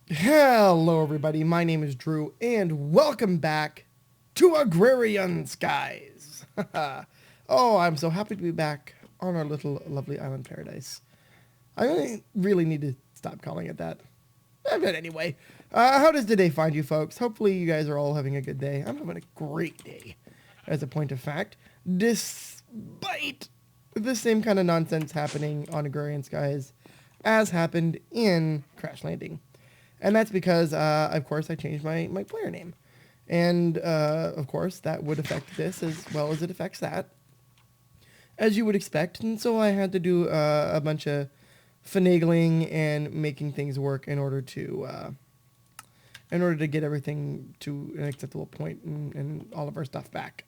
Hello, everybody. My name is Drew, and welcome back to Agrarian Skies. Oh, I'm so happy to be back on our little lovely island paradise. I really need to stop calling it that. But anyway, how does today find you, folks? Hopefully, you guys are all having a good day. I'm having a great day, as a point of fact, despite the same kind of nonsense happening on Agrarian Skies as happened in Crash Landing. And that's because, of course, I changed my player name. And, of course, that would affect this as well as it affects that, as you would expect. And so I had to do a bunch of finagling and making things work in order to get everything to an acceptable point and all of our stuff back.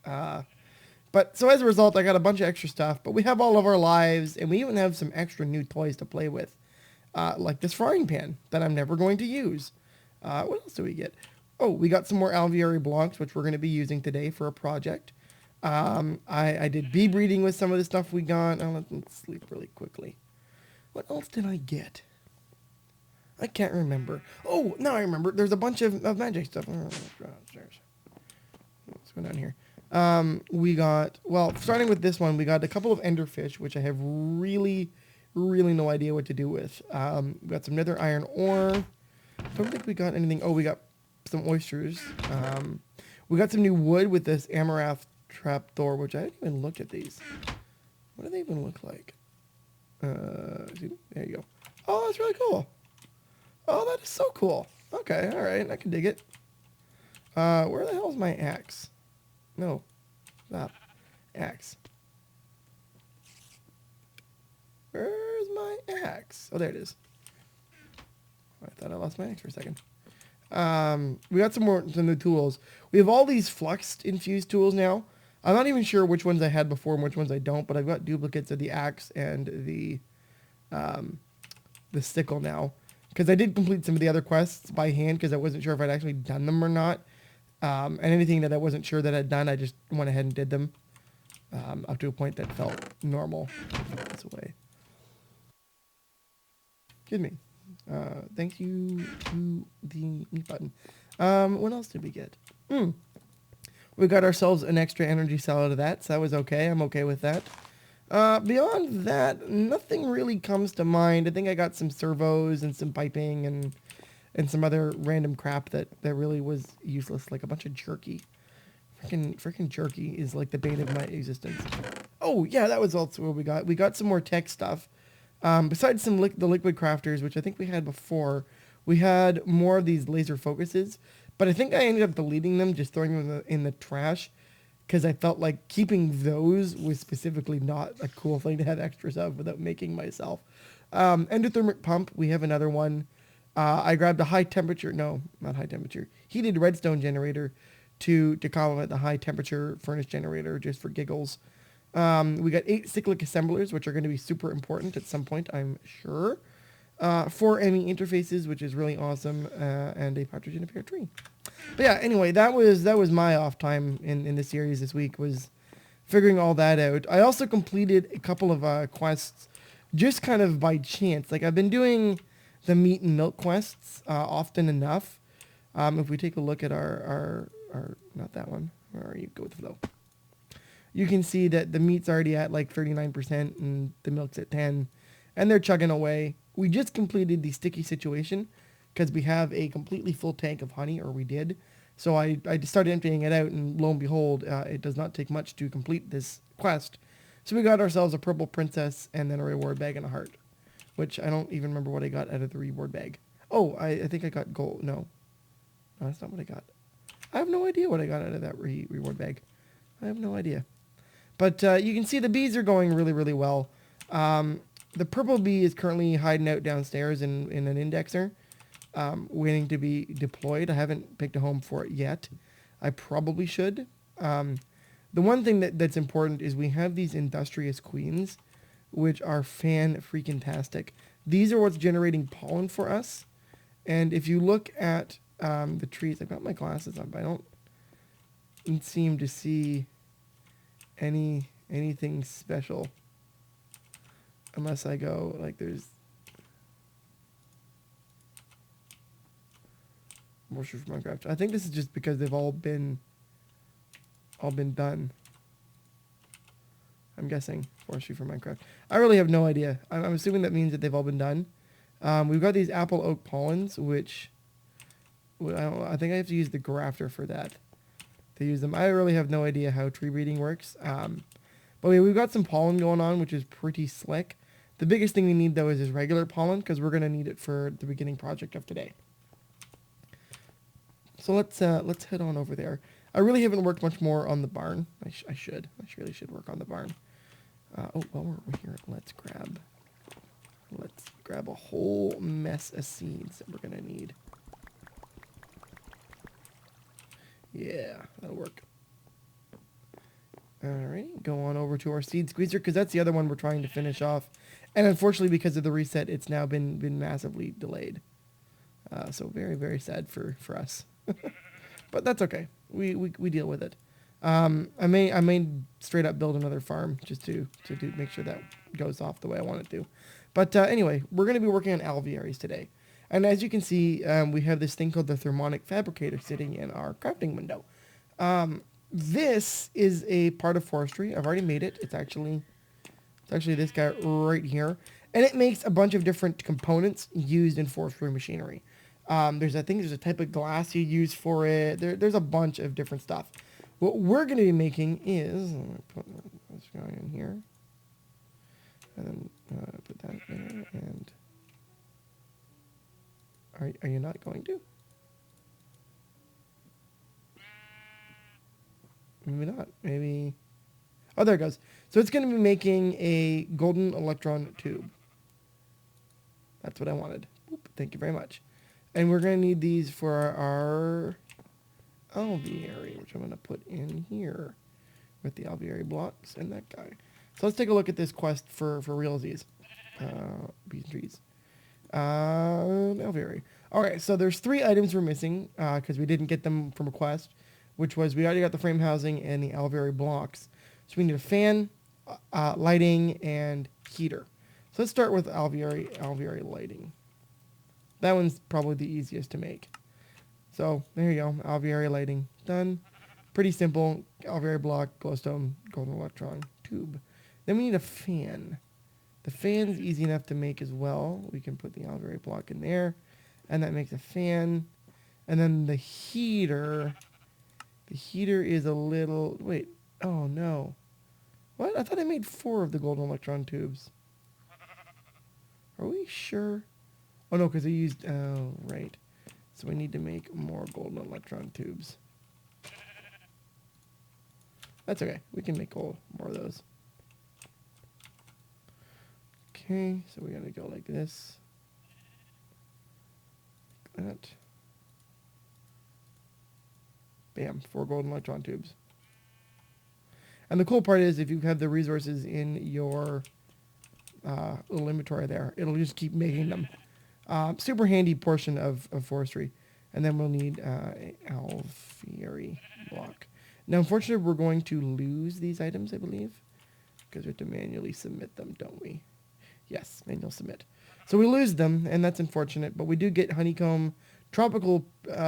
But so as a result, I got a bunch of extra stuff, but we have all of our lives, and we even have some extra new toys to play with, like this frying pan that I'm never going to use. What else do we get? Oh, we got some more alveoli blancs, which we're going to be using today for a project. I did bee breeding with some of the stuff we got. Let's sleep really quickly. What else did I get? I can't remember. Oh, now I remember. There's a bunch of magic stuff. Oh, downstairs. What's going on here? We got, well, starting with this one, we got a couple of enderfish, which I have really no idea what to do with. We got some nether iron ore. Don't think we got anything. Oh, we got some oysters. We got some new wood with this amaranth trapdoor, which I haven't even looked at these. What do they even look like? There you go. Oh, that's really cool. Oh, that is so cool. Okay, all right, I can dig it. Where the hell is my axe? No, stop. Axe. Where's my axe? Oh, there it is. I thought I lost my axe for a second. We got some new tools. We have all these flux infused tools now. I'm not even sure which ones I had before and which ones I don't, but I've got duplicates of the axe and the sickle now, because I did complete some of the other quests by hand because I wasn't sure if I'd actually done them or not. And anything that I wasn't sure that I'd done, I just went ahead and did them up to a point that felt normal. That's away. Excuse me. Thank you to the mute button. What else did we get? We got ourselves an extra energy cell out of that, so that was okay. I'm okay with that. Beyond that, nothing really comes to mind. I think I got some servos and some piping and some other random crap that really was useless, like a bunch of jerky. Freaking jerky is like the bane of my existence. Oh, yeah, that was also what we got. We got some more tech stuff. Besides the liquid crafters, which I think we had before, we had more of these laser focuses. But I think I ended up deleting them, just throwing them in the trash, because I felt like keeping those was specifically not a cool thing to have extras of without making myself. Endothermic pump, we have another one. I grabbed a high temperature, no, not high temperature, heated redstone generator to complement the high temperature furnace generator just for giggles. We got 8 cyclic assemblers, which are going to be super important at some point, I'm sure. 4 ME interfaces, which is really awesome, and a partridge in a pear tree. But yeah, anyway, that was my off time in the series this week, was figuring all that out. I also completed a couple of quests just kind of by chance. Like, I've been doing the meat and milk quests often enough. If we take a look at our not that one, where are you? Go with the flow. You can see that the meat's already at like 39% and the milk's at 10, and they're chugging away. We just completed the sticky situation because we have a completely full tank of honey, or we did. So I just started emptying it out, and lo and behold, it does not take much to complete this quest. So we got ourselves a purple princess and then a reward bag and a heart, which I don't even remember what I got out of the reward bag. Oh, I think I got gold. No, that's not what I got. I have no idea what I got out of that reward bag. I have no idea. But you can see the bees are going really well. The purple bee is currently hiding out downstairs in an indexer, waiting to be deployed. I haven't picked a home for it yet. I probably should. The one thing that's important is we have these industrious queens, which are fan-freaking-tastic. These are what's generating pollen for us. And if you look at the trees, I've got my glasses on, but I don't seem to see anything special unless I go like there's Forestry for Minecraft. I think this is just because they've all been done. I'm guessing forestry for Minecraft. I really have no idea. I'm assuming that means that they've all been done. We've got these apple oak pollens, which I think I have to use the grafter for that to use them. I really have no idea how tree breeding works. But we've got some pollen going on, which is pretty slick. The biggest thing we need though is regular pollen because we're gonna need it for the beginning project of today. So let's head on over there. I really haven't worked much more on the barn. I really should work on the barn. While we're here, let's grab a whole mess of seeds that we're gonna need. Yeah, that'll work. Alright, go on over to our seed squeezer because that's the other one we're trying to finish off. And unfortunately, because of the reset, it's now been massively delayed. So very, very sad for us. But that's okay. We deal with it. I may straight up build another farm just to make sure that goes off the way I want it to. But anyway, we're going to be working on alvearies today. And as you can see, we have this thing called the thermonic fabricator sitting in our crafting window. This is a part of forestry. I've already made it. It's actually this guy right here. And it makes a bunch of different components used in forestry machinery. There's a type of glass you use for it. There's a bunch of different stuff. What we're going to be making is, I'm going to put this guy in here. And then put that there. And are you not going to? Maybe not. Maybe. Oh, there it goes. So it's going to be making a golden electron tube. That's what I wanted. Oop, thank you very much. And we're going to need these for our alveary, which I'm going to put in here with the alveary blocks and that guy. So let's take a look at this quest for realsies. Bees and trees. Alveary. Okay, so there's 3 items we're missing because we didn't get them from a quest, which was we already got the frame housing and the alveary blocks. So we need a fan, lighting, and heater. So let's start with alveary lighting. That one's probably the easiest to make. So there you go, alveary lighting done. Pretty simple. Alveary block, glowstone, golden electron tube. Then we need a fan. The fan's easy enough to make as well. We can put the alveary block in there, and that makes a fan. And then the heater. The heater is a little... Wait. Oh, no. What? I thought I made 4 of the golden electron tubes. Are we sure? Oh, no, because I used... Oh, right. So we need to make more golden electron tubes. That's okay. We can make more of those. Okay, so we're going to go like this. Like that. Bam, 4 golden electron tubes. And the cool part is if you have the resources in your little inventory there, it'll just keep making them. Super handy portion of forestry. And then we'll need an alveary block. Now, unfortunately, we're going to lose these items, I believe, because we have to manually submit them, don't we? Yes, manual submit. So we lose them, and that's unfortunate, but we do get honeycomb, tropical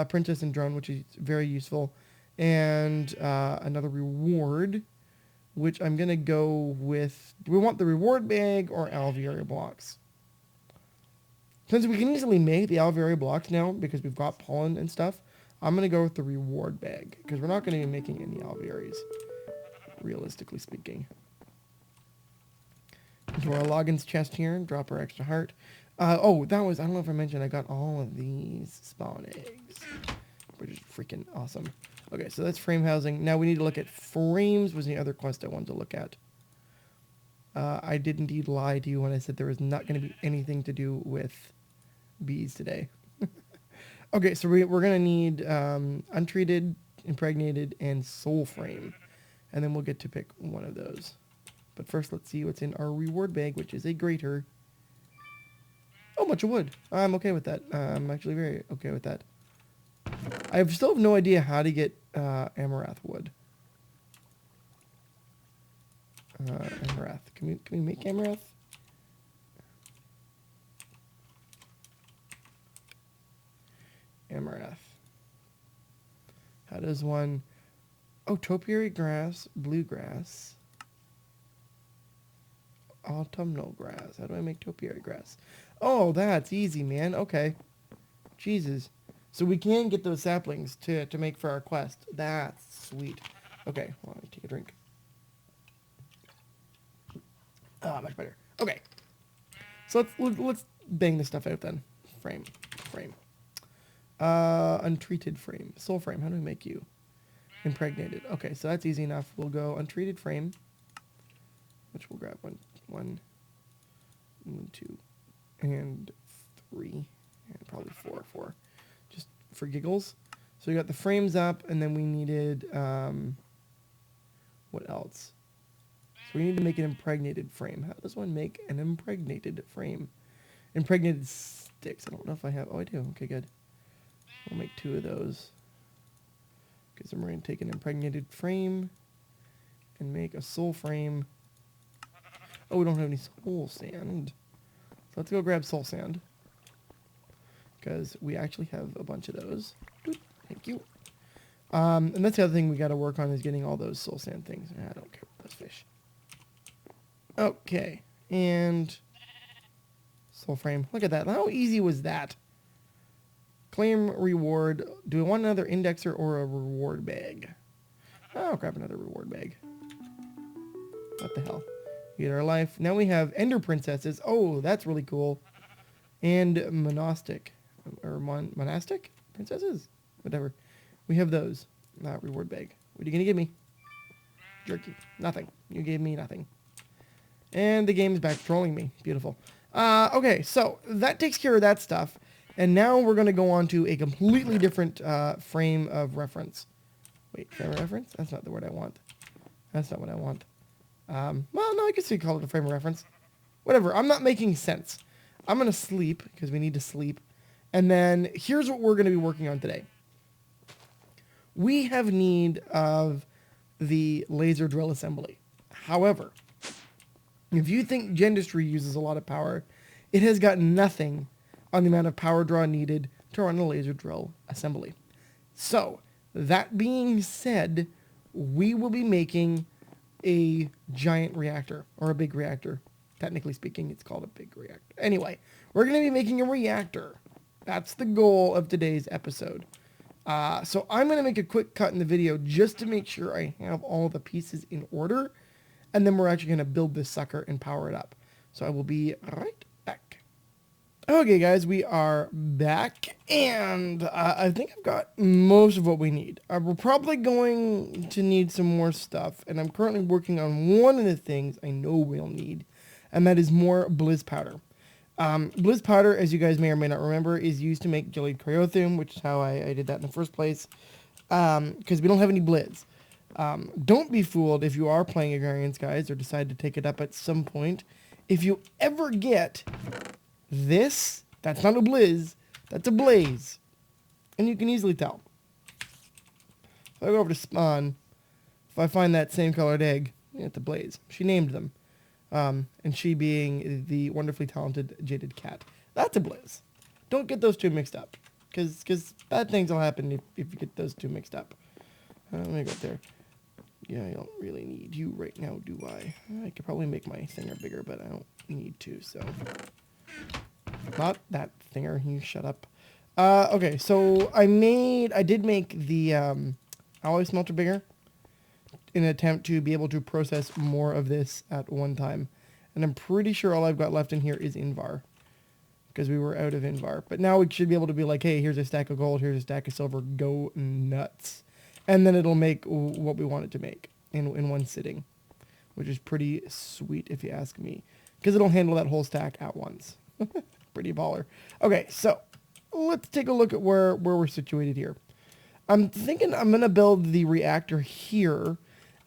princess and drone, which is very useful, and another reward, which I'm going to go with. Do we want the reward bag or alveary blocks? Since we can easily make the alveary blocks now, because we've got pollen and stuff, I'm going to go with the reward bag, because we're not going to be making any alvearies, realistically speaking. Into our logins chest here, drop our extra heart. Oh, that was, I don't know if I mentioned, I got all of these spawn eggs, which is freaking awesome. Okay, so that's frame housing. Now we need to look at frames, was the other quest I wanted to look at. I did indeed lie to you when I said there was not going to be anything to do with bees today. Okay, so we're going to need untreated, impregnated, and soul frame. And then we'll get to pick one of those. But first, let's see what's in our reward bag, which is a grater. Oh, bunch of wood. I'm okay with that. I'm actually very okay with that. I still have no idea how to get amaranth wood. Amaranth. Can we make amaranth? Amaranth. How does one... Oh, topiary grass, bluegrass, autumnal grass. How do I make topiary grass? Oh, that's easy, man. Okay. Jesus. So we can get those saplings to make for our quest. That's sweet. Okay, well, let me take a drink. Ah, much better. Okay. So let's bang this stuff out then. Frame. Untreated frame. Soul frame. How do we make you? Impregnated. Okay, so that's easy enough. We'll go untreated frame, which we'll grab one, 2, and 3, and probably 4, just for giggles. So we got the frames up, and then we needed, what else? So we need to make an impregnated frame. How does one make an impregnated frame? Impregnated sticks. I don't know if I have. Oh, I do. Okay, good. We'll make 2 of those. Because then we're going to take an impregnated frame and make a soul frame. Oh, we don't have any soul sand. So let's go grab soul sand. Because we actually have a bunch of those. Thank you. And that's the other thing we got to work on is getting all those soul sand things. I don't care about those fish. Okay. And soul frame. Look at that. How easy was that? Claim reward. Do we want another indexer or a reward bag? I'll grab another reward bag. What the hell? Get our life. Now we have ender princesses. Oh, that's really cool. And monastic. Or monastic princesses? Whatever. We have those. Reward bag. What are you going to give me? Jerky. Nothing. You gave me nothing. And the game's back trolling me. Beautiful. Okay, so that takes care of that stuff. And now we're going to go on to a completely different frame of reference. Wait, frame of reference? That's not the word I want. That's not what I want. Well, no, I guess you call it a frame of reference. Whatever, I'm not making sense. I'm going to sleep, because we need to sleep. And then here's what we're going to be working on today. We have need of the laser drill assembly. However, if you think Gendustry uses a lot of power, it has got nothing on the amount of power draw needed to run a laser drill assembly. So, that being said, we will be making a giant reactor, or a big reactor. Technically speaking, it's called a big reactor. Anyway, we're going to be making a reactor. That's the goal of today's episode. So I'm going to make a quick cut in the video just to make sure I have all the pieces in order, and then we're actually going to build this sucker and power it up. So I will be right back. Okay, guys, we are back, and I think I've got most of what we need. We're probably going to need some more stuff, and I'm currently working on one of the things I know we'll need, and that is more Blizz powder. Blizz powder, as you guys may or may not remember, is used to make jellied cryothum, which is how I did that in the first place, because we don't have any Blizz. Don't be fooled if you are playing Agrarian Skies or decide to take it up at some point. If you ever get this, that's not a Blizz, that's a Blaze. And you can easily tell. If I go over to spawn, if I find that same colored egg, it's a Blaze. She named them. And she being the wonderfully talented Jaded Cat. That's a Blizz. Don't get those two mixed up. Because bad things will happen if you get those two mixed up. Let me go up there. Yeah, I don't really need you right now, do I? I could probably make my thinger bigger, but I don't need to, so... Not that thinger, you shut up. Okay, so I did make the alloy smelter bigger in an attempt to be able to process more of this at one time. And I'm pretty sure all I've got left in here is Invar, because we were out of Invar. But now we should be able to be like, hey, here's a stack of gold, here's a stack of silver, go nuts. And then it'll make what we want it to make in one sitting, which is pretty sweet if you ask me, because it'll handle that whole stack at once. Pretty baller. Okay, so let's take a look at where we're situated here. I'm thinking I'm going to build the reactor here,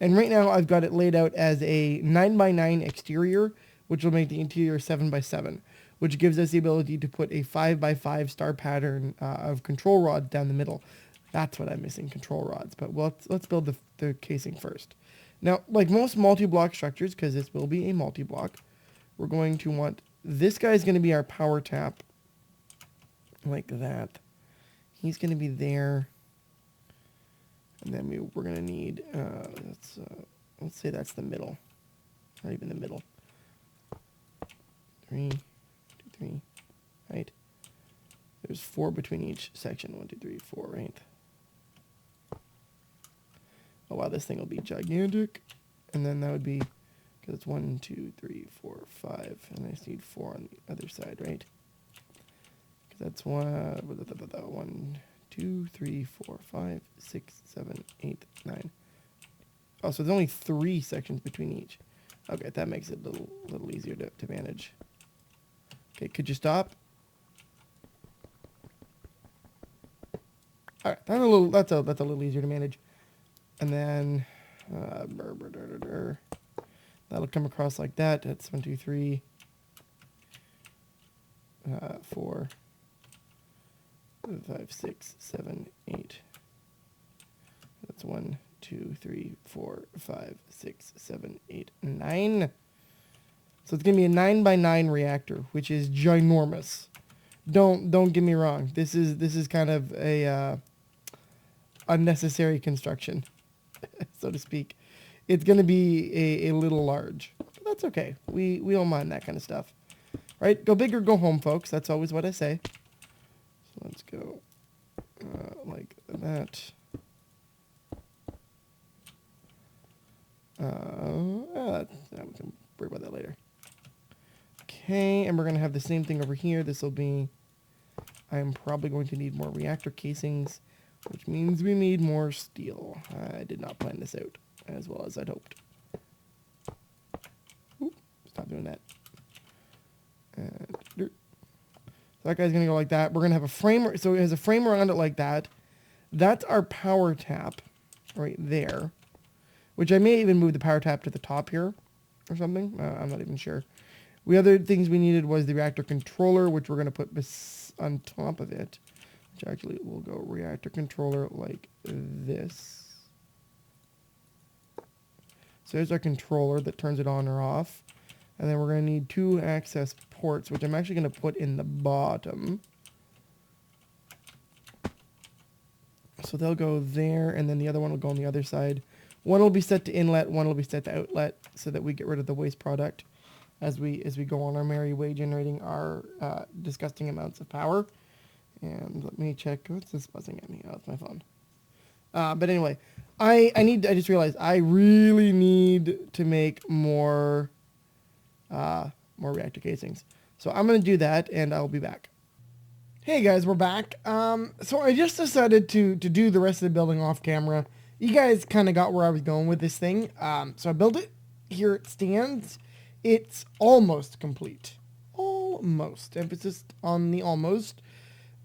and right now I've got it laid out as a 9x9 exterior, which will make the interior 7x7, which gives us the ability to put a 5x5 star pattern of control rods down the middle. That's what I'm missing, control rods. But let's build the casing first. Now, like most multi-block structures, because this will be a multi-block, we're going to want... This guy's going to be our power tap, like that. He's going to be there. And then we're going to need, let's say that's the middle. Not even the middle. 3, 2, 3, right? There's 4 between each section. 1, 2, 3, 4, right? Oh wow, this thing will be gigantic. And then that would be, because it's 1, 2, 3, 4, 5, and I just need 4 on the other side, right? Because that's 1, 2, 3, 4, 5, 6, 7, 8, 9. Oh, so there's only 3 sections between each. Okay, that makes it a little easier to manage. Okay, could you stop? All right, that's a little easier to manage. And then that'll come across like that. That's 1, 2, 3, 4, 5, 6, 7, 8. That's 1, 2, 3, 4, 5, 6, 7, 8, 9. So it's gonna be a 9 by 9 reactor, which is ginormous. Don't get me wrong. This is kind of a unnecessary construction, so to speak. It's gonna be a little large, but that's okay. We don't mind that kind of stuff, right? Go big or go home, folks. That's always what I say. So let's go like that. We can worry about that later. Okay, and we're going to have the same thing over here. This will be, I'm probably going to need more reactor casings, which means we need more steel. I did not plan this out as well as I'd hoped. Oop, stop doing that. And so that guy's going to go like that. We're going to have a frame, so it has a frame around it like that. That's our power tap right there, which I may even move the power tap to the top here or something. I'm not even sure. The other things we needed was the reactor controller, which we're going to put on top of it, which actually will go reactor controller like this. So there's our controller that turns it on or off. And then we're going to need 2 access ports, which I'm actually going to put in the bottom. So they'll go there, and then the other one will go on the other side. One will be set to inlet, one will be set to outlet, so that we get rid of the waste product as we go on our merry way generating our disgusting amounts of power. And let me check. What's this buzzing at me? Oh, it's my phone. But anyway, I just realized I really need to make more reactor casings. So I'm going to do that, and I'll be back. Hey guys, we're back. So I just decided to do the rest of the building off camera. You guys kind of got where I was going with this thing. So I built it. Here it stands. It's almost complete. Almost. Emphasis on the almost.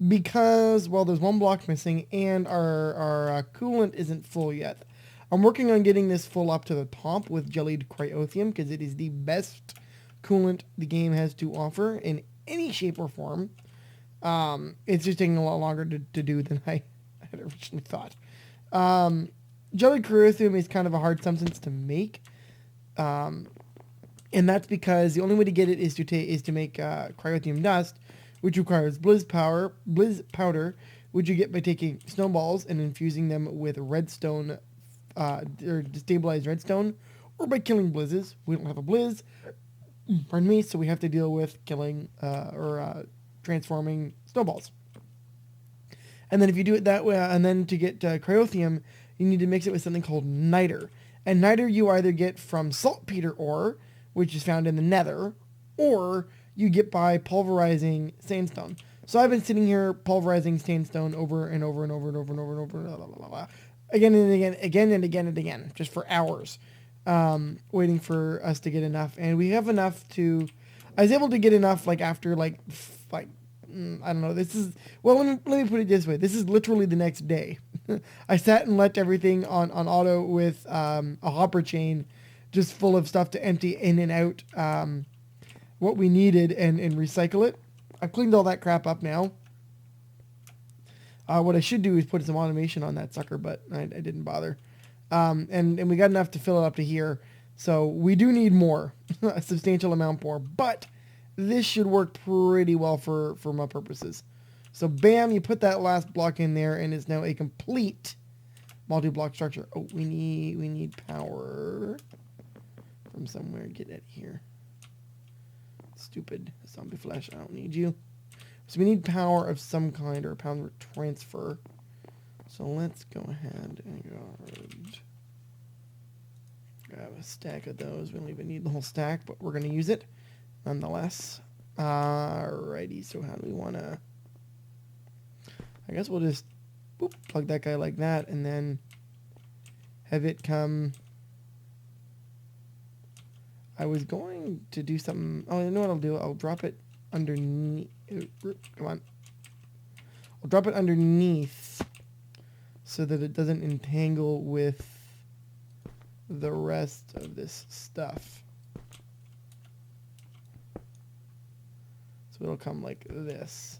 Because, well, there's 1 block missing, and our coolant isn't full yet. I'm working on getting this full up to the top with jellied cryothium, because it is the best coolant the game has to offer in any shape or form. It's just taking a lot longer to do than I had originally thought. Jellied cryothium is kind of a hard substance to make. And that's because the only way to get it is to make cryothium dust, which requires blizz powder, which you get by taking snowballs and infusing them with redstone, or destabilized redstone, or by killing blizzes. We don't have a blizz, pardon me, so we have to deal with killing transforming snowballs. And then if you do it that way, and then to get cryothium, you need to mix it with something called niter. And niter you either get from saltpeter ore, which is found in the nether, or you get by pulverizing sandstone. So I've been sitting here pulverizing sandstone over and over and over and over and over and over, blah, blah, blah, blah, again and again, just for hours, waiting for us to get enough. And we have enough to, I was able to get enough like after like I don't know. This is, well, let me put it this way. This is literally the next day. I sat and let everything on auto with a hopper chain just full of stuff to empty in and out what we needed and recycle it. I've cleaned all that crap up now. What I should do is put some automation on that sucker, but I didn't bother. And we got enough to fill it up to here. So we do need more, a substantial amount more, but this should work pretty well for my purposes. So bam, you put that last block in there and it's now a complete multi-block structure. Oh, we need power from somewhere. Get out of here. Stupid zombie flesh. I don't need you. So we need power of some kind or power transfer. So let's go ahead and grab a stack of those. We don't even need the whole stack, but we're going to use it nonetheless. Alrighty, so how do we want to... I guess we'll just plug that guy like that and then have it come... I was going to do something... Oh, you know what I'll do? I'll drop it underneath... Come on. I'll drop it underneath so that it doesn't entangle with the rest of this stuff. So it'll come like this.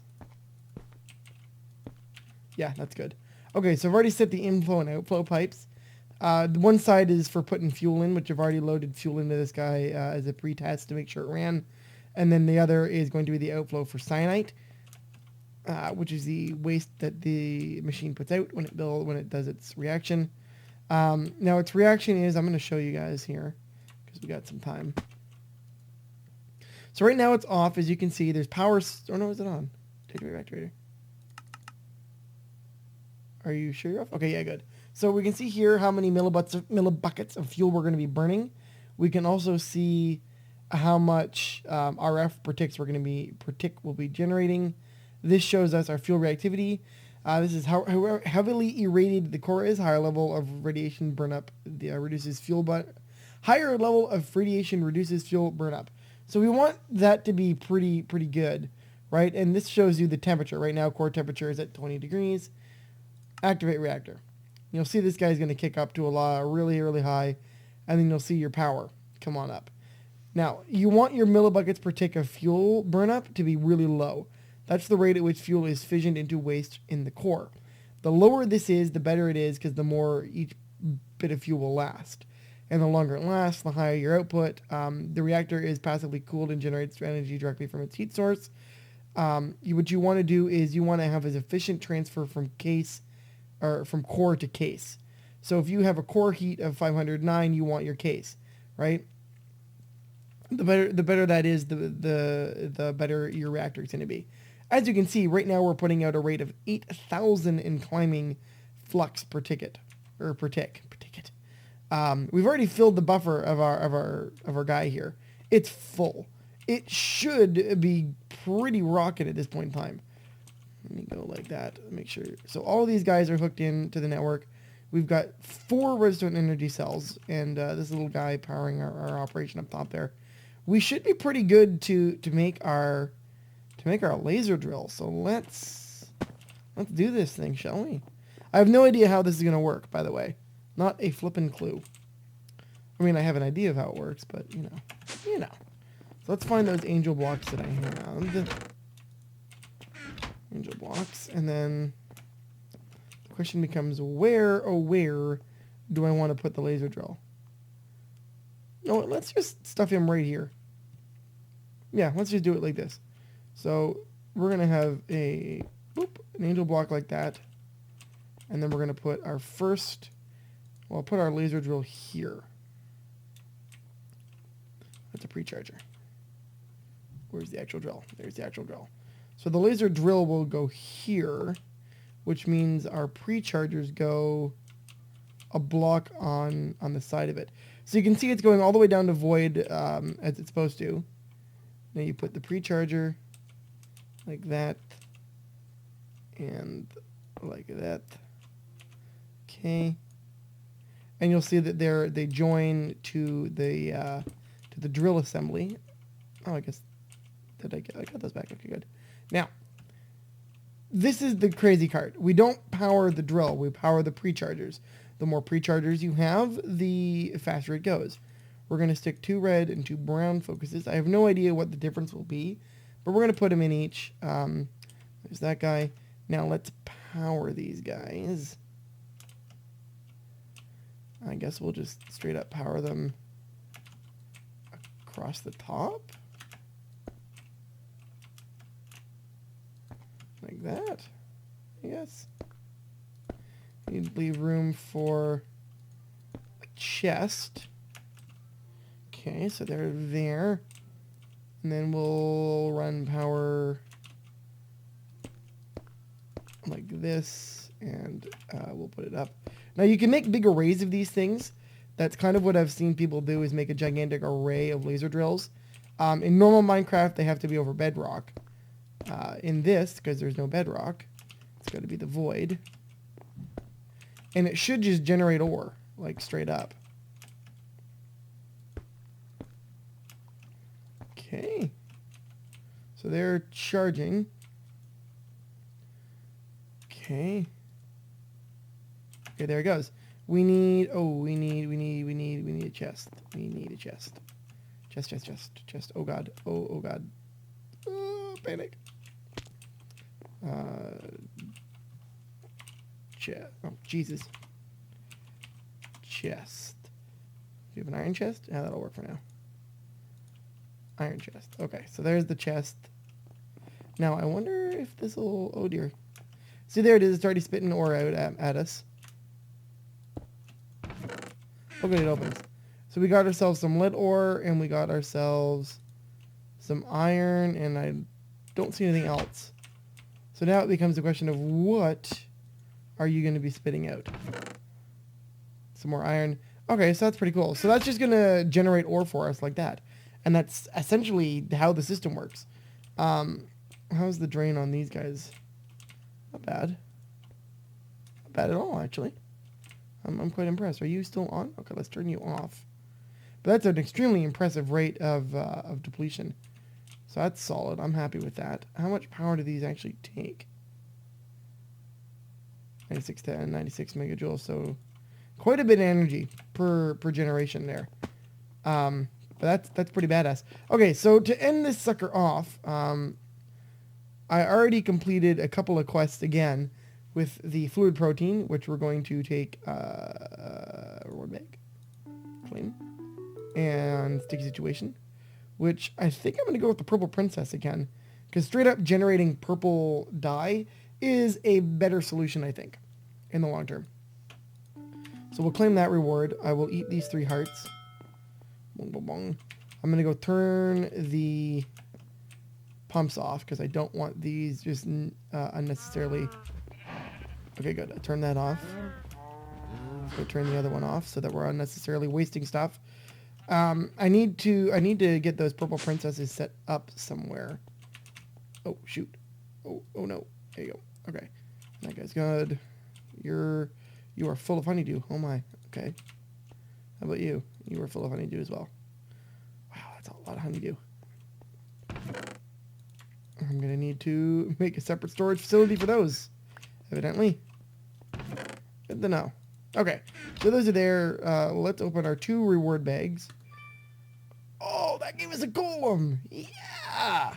Yeah, that's good. Okay, so I've already set the inflow and outflow pipes. One side is for putting fuel in, which I've already loaded fuel into this guy as a pre-test to make sure it ran. And then the other is going to be the outflow for cyanite, which is the waste that the machine puts out when it does its reaction. Now its reaction is, I'm going to show you guys here because we got some time. So right now it's off. As you can see, there's power. Oh no, is it on? Take the reactor. Are you sure you're off? Okay, yeah, good. So we can see here how many millibuckets of fuel we're going to be burning. We can also see how much RF per ticks will be generating. This shows us our fuel reactivity. This is how heavily irradiated the core is. Higher level of radiation burnup reduces fuel, but higher level of radiation reduces fuel burnup. So we want that to be pretty good, right? And this shows you the temperature. Right now, core temperature is at 20 degrees. Activate reactor. You'll see this guy's going to kick up to a really high, and then you'll see your power come on up. Now, you want your millibuckets per tick of fuel burnup to be really low. That's the rate at which fuel is fissioned into waste in the core. The lower this is, the better it is, because the more each bit of fuel will last. And the longer it lasts, the higher your output. The reactor is passively cooled and generates energy directly from its heat source. What you want to do is you want to have as efficient transfer from core to case. So if you have a core heat of 509, you want your case, right? The better that is, the better your reactor is going to be. As you can see, right now we're putting out a rate of 8,000 in climbing flux per tick. We've already filled the buffer of our guy here. It's full. It should be pretty rocket at this point in time. Let me go like that. Make sure. So all of these guys are hooked into the network. We've got 4 redstone energy cells, and this little guy powering our operation up top there. We should be pretty good to make our laser drill. So let's do this thing, shall we? I have no idea how this is going to work, by the way. Not a flippin' clue. I mean, I have an idea of how it works, but you know. So let's find those angel blocks that I have. Angel blocks, and then the question becomes, where do I want to put the laser drill? No, let's just stuff him right here. Yeah, let's just do it like this. So we're going to have an angel block like that. And then we're going to put our put our laser drill here. That's a pre-charger. Where's the actual drill? There's the actual drill. So the laser drill will go here, which means our pre-chargers go a block on the side of it. So you can see it's going all the way down to void as it's supposed to. Now you put the pre-charger like that and like that. Okay. And you'll see that they join to the drill assembly. Oh, I guess I got those back. Okay, good. Now, this is the crazy part. We don't power the drill. We power the pre-chargers. The more pre-chargers you have, the faster it goes. We're going to stick 2 red and 2 brown focuses. I have no idea what the difference will be, but we're going to put them in each. There's that guy. Now let's power these guys. I guess we'll just straight up power them across the top. Like that, I guess. Need to leave room for a chest. Okay, so they're there. And then we'll run power like this, and we'll put it up. Now you can make big arrays of these things. That's kind of what I've seen people do, is make a gigantic array of laser drills. In normal Minecraft, they have to be over bedrock. In this, because there's no bedrock, it's got to be the void. And it should just generate ore, like straight up. Okay. So they're charging. Okay. Okay, there it goes. We need a chest. We need a chest. Chest. Oh god. Oh god. Panic. Oh, Jesus. Chest. Do you have an iron chest? Yeah, that'll work for now. Iron chest. Okay, so there's the chest. Now, I wonder if this will... Oh, dear. See, there it is. It's already spitting ore out at us. Oh, good, it opens. So we got ourselves some lead ore, and we got ourselves some iron, and I don't see anything else. So now it becomes a question of what are you going to be spitting out? Some more iron. Okay, so that's pretty cool. So that's just going to generate ore for us like that. And that's essentially how the system works. How's the drain on these guys? Not bad. Not bad at all, actually. I'm quite impressed. Are you still on? Okay, let's turn you off. But that's an extremely impressive rate of depletion. So that's solid. I'm happy with that. How much power do these actually take? 96 to 96 megajoules. So quite a bit of energy per generation there. But that's pretty badass. Okay, so to end this sucker off, I already completed a couple of quests again with the fluid protein, which we're going to take reward bag, claim, and sticky situation, which I think I'm going to go with the purple princess again, because straight up generating purple dye is a better solution, I think, in the long term. So we'll claim that reward. I will eat these 3 hearts. Bong, bong, bong. I'm going to go turn the pumps off because I don't want these just unnecessarily... Okay, good. I turned that off. So turn the other one off so that we're unnecessarily wasting stuff. I need to get those purple princesses set up somewhere. Oh, shoot. Oh no. There you go. Okay. That guy's good. You are full of honeydew. Oh my. Okay. How about you? You are full of honeydew as well. Wow, that's a lot of honeydew. I'm going to need to make a separate storage facility for those, evidently. Good to know. Okay, so those are there. Let's open our 2 reward bags. Oh, that gave us a golem. Yeah.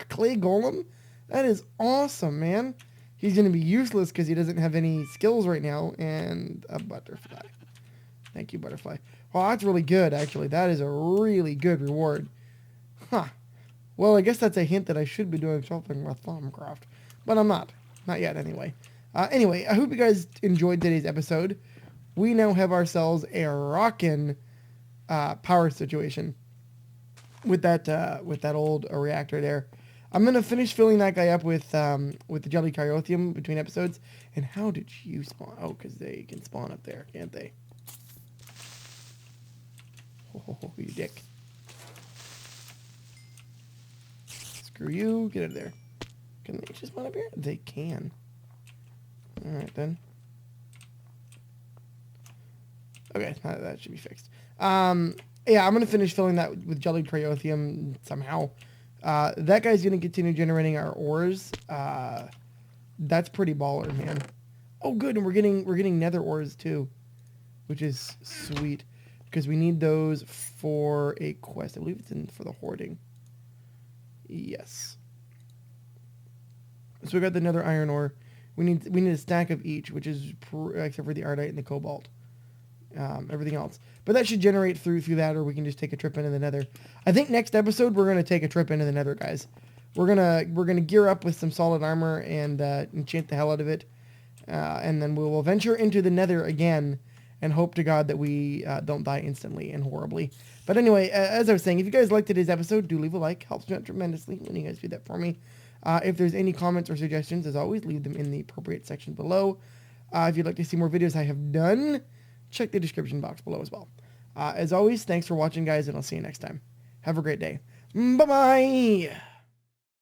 Clay golem. That is awesome, man. He's going to be useless because he doesn't have any skills right now. And a butterfly. Thank you, butterfly. Oh, that's really good, actually. That is a really good reward. Huh. Well, I guess that's a hint that I should be doing something with Farmcraft. But I'm not. Not yet, anyway. Anyway, I hope you guys enjoyed today's episode. We now have ourselves a rockin' power situation with that old reactor there. I'm gonna finish filling that guy up with the jelly cryothium between episodes. And how did you spawn? Oh, because they can spawn up there, can't they? Oh, you dick. Screw you. Get out of there. Can they just spawn up here? They can. Alright then. Okay, that should be fixed. Yeah, I'm going to finish filling that with jellied cryothium somehow. That guy's going to continue generating our ores. That's pretty baller, man. Oh, good, and we're getting nether ores too, which is sweet because we need those for a quest. I believe it's for the hoarding. Yes. So we got the nether iron ore. We need a stack of each, which is except for the ardite and the cobalt. Everything else, but that should generate through that, or we can just take a trip into the nether. I think next episode we're gonna take a trip into the nether, guys. We're gonna gear up with some solid armor and enchant the hell out of it, and then we will venture into the nether again and hope to God that we don't die instantly and horribly. But anyway, as I was saying, if you guys liked today's episode, do leave a like. Helps me out tremendously when you guys do that for me. If there's any comments or suggestions, as always, leave them in the appropriate section below. If you'd like to see more videos I have done, check the description box below as well. As always, thanks for watching, guys, and I'll see you next time. Have a great day. Bye-bye!